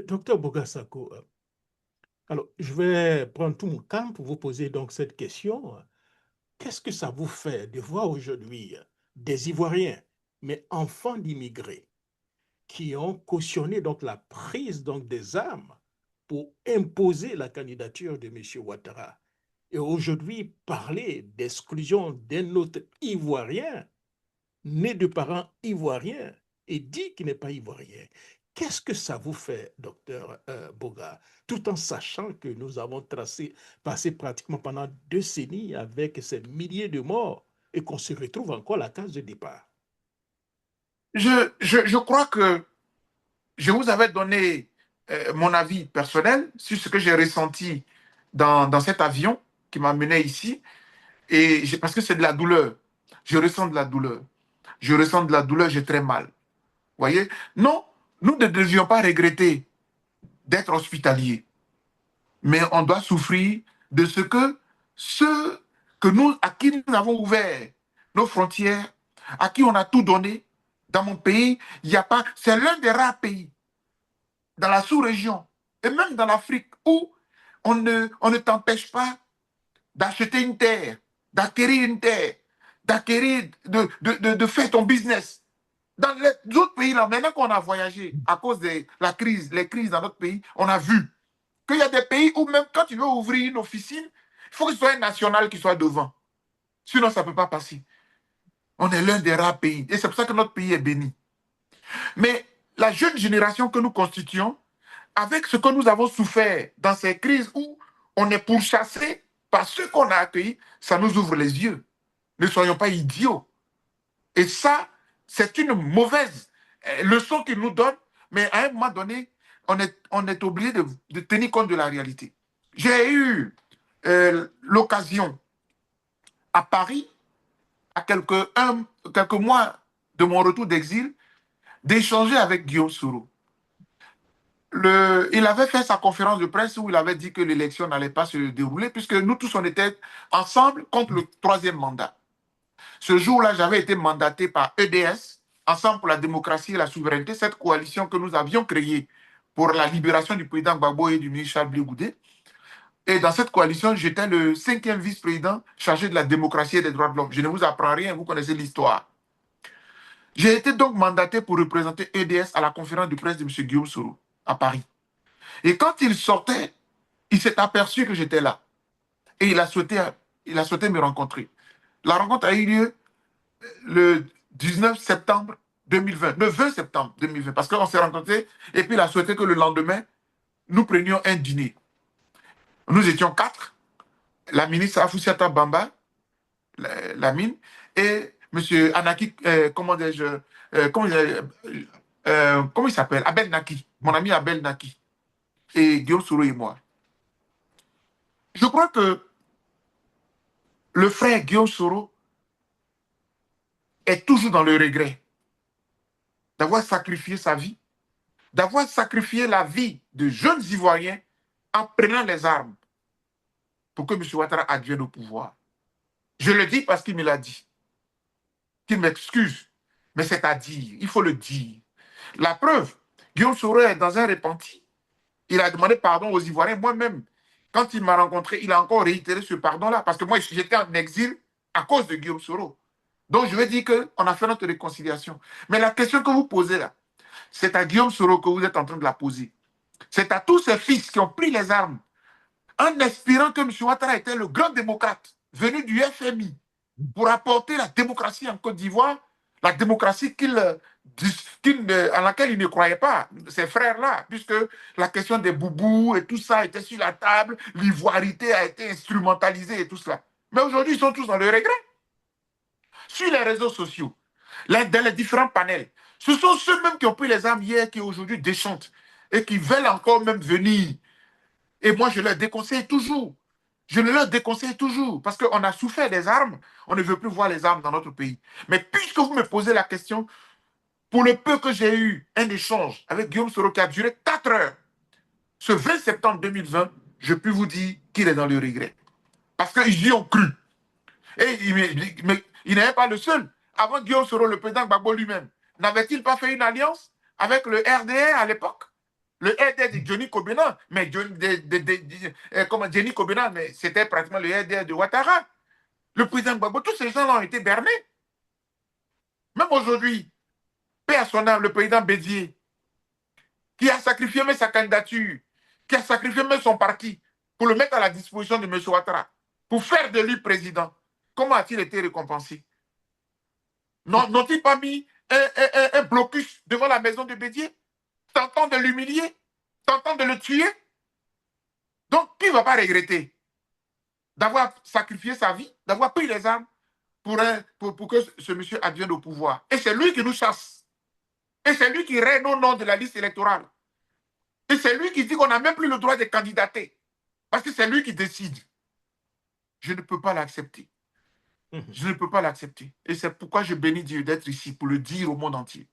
Docteur Bogasako, alors je vais prendre tout mon temps pour vous poser donc cette question. Qu'est-ce que ça vous fait de voir aujourd'hui des Ivoiriens, mais enfants d'immigrés, qui ont cautionné donc la prise donc des armes pour imposer la candidature de M. Ouattara et aujourd'hui parler d'exclusion d'un autre Ivoirien né de parents ivoiriens et dit qu'il n'est pas ivoirien. Qu'est-ce que ça vous fait, docteur Boga, tout en sachant que nous avons passé pratiquement pendant 2 décennies avec ces milliers de morts et qu'on se retrouve encore à la case de départ? Je crois que je vous avais donné mon avis personnel sur ce que j'ai ressenti dans cet avion qui m'a mené ici, parce que c'est de la douleur. Je ressens de la douleur. Je ressens de la douleur, j'ai très mal. Vous voyez? Non, nous ne devions pas regretter d'être hospitaliers, mais on doit souffrir de ce que ceux à qui nous avons ouvert nos frontières, à qui on a tout donné, dans mon pays, il n'y a pas, c'est l'un des rares pays dans la sous-région et même dans l'Afrique où on ne t'empêche pas d'acheter une terre, d'acquérir une terre, d'acquérir, de faire ton business. Dans les autres pays, là, maintenant qu'on a voyagé à cause de la crise, les crises dans notre pays, on a vu qu'il y a des pays où même quand tu veux ouvrir une officine, il faut que ce soit un national qui soit devant. Sinon, ça ne peut pas passer. On est l'un des rares pays. Et c'est pour ça que notre pays est béni. Mais la jeune génération que nous constituons, avec ce que nous avons souffert dans ces crises où on est pourchassé par ceux qu'on a accueillis, ça nous ouvre les yeux. Ne soyons pas idiots. Et ça, c'est une mauvaise leçon qu'ils nous donnent, mais à un moment donné, on est obligé de tenir compte de la réalité. J'ai eu l'occasion à Paris, à quelques mois de mon retour d'exil, d'échanger avec Guillaume Soro. Il avait fait sa conférence de presse où il avait dit que l'élection n'allait pas se dérouler puisque nous tous, on était ensemble contre le troisième mandat. Ce jour-là, j'avais été mandaté par EDS, Ensemble pour la démocratie et la souveraineté, cette coalition que nous avions créée pour la libération du président Gbagbo et du ministre Charles Blé Goudé. Et dans cette coalition, j'étais le 5e vice-président chargé de la démocratie et des droits de l'homme. Je ne vous apprends rien, vous connaissez l'histoire. J'ai été donc mandaté pour représenter EDS à la conférence de presse de M. Guillaume Soro à Paris. Et quand il sortait, il s'est aperçu que j'étais là. Et il a souhaité me rencontrer. La rencontre a eu lieu le 19 septembre 2020, le 20 septembre 2020, parce qu'on s'est rencontrés et puis il a souhaité que le lendemain, nous prenions un dîner. Nous étions 4, la ministre Afoussiata Bamba, la mine, et M. Anaki, comment il s'appelle? Abel Naki, mon ami Abel Naki, et Guillaume Soro et moi. Je crois que le frère Guillaume Soro est toujours dans le regret d'avoir sacrifié sa vie, d'avoir sacrifié la vie de jeunes Ivoiriens en prenant les armes pour que M. Ouattara advienne au pouvoir. Je le dis parce qu'il me l'a dit. Qu'il m'excuse, mais c'est à dire, il faut le dire. La preuve, Guillaume Soro est dans un repenti. Il a demandé pardon aux Ivoiriens. Moi-même, quand il m'a rencontré, il a encore réitéré ce pardon-là, parce que moi, j'étais en exil à cause de Guillaume Soro. Donc, je veux dire qu'on a fait notre réconciliation. Mais la question que vous posez là, c'est à Guillaume Soro que vous êtes en train de la poser. C'est à tous ces fils qui ont pris les armes en espérant que M. Ouattara était le grand démocrate venu du FMI pour apporter la démocratie en Côte d'Ivoire, la démocratie à laquelle il ne croyait pas, ces frères-là, puisque la question des boubous et tout ça était sur la table, l'ivoirité a été instrumentalisée et tout cela. Mais aujourd'hui, ils sont tous dans le regret. Sur les réseaux sociaux, dans les différents panels, ce sont ceux-mêmes qui ont pris les armes hier qui aujourd'hui déchantent et qui veulent encore même venir. Et moi, je leur déconseille toujours. Je le leur déconseille toujours parce qu'on a souffert des armes. On ne veut plus voir les armes dans notre pays. Mais puisque vous me posez la question, pour le peu que j'ai eu un échange avec Guillaume Soro qui a duré 4 heures, ce 20 septembre 2020, je peux vous dire qu'il est dans le regret. Parce qu'ils y ont cru. Et il n'est pas le seul. Avant Guillaume Soro, le président Gbagbo lui-même, n'avait-il pas fait une alliance avec le RDR à l'époque? Le RDR de Johnny Kobena, mais comment Johnny Kobena, mais c'était pratiquement le RDR de Ouattara. Le président Gbagbo, tous ces gens-là ont été bernés. Même aujourd'hui, paix à son âme, le président Bédier, qui a sacrifié même sa candidature, qui a sacrifié même son parti pour le mettre à la disposition de M. Ouattara, pour faire de lui président. Comment a-t-il été récompensé? N'ont-ils pas mis un blocus devant la maison de Bédier, tentant de l'humilier, tentant de le tuer? Donc, qui ne va pas regretter d'avoir sacrifié sa vie, d'avoir pris les armes pour que ce monsieur advienne au pouvoir? Et c'est lui qui nous chasse. Et c'est lui qui règne au nom de la liste électorale. Et c'est lui qui dit qu'on n'a même plus le droit de candidater. Parce que c'est lui qui décide. Je ne peux pas l'accepter. Je ne peux pas l'accepter. Et c'est pourquoi je bénis Dieu d'être ici pour le dire au monde entier.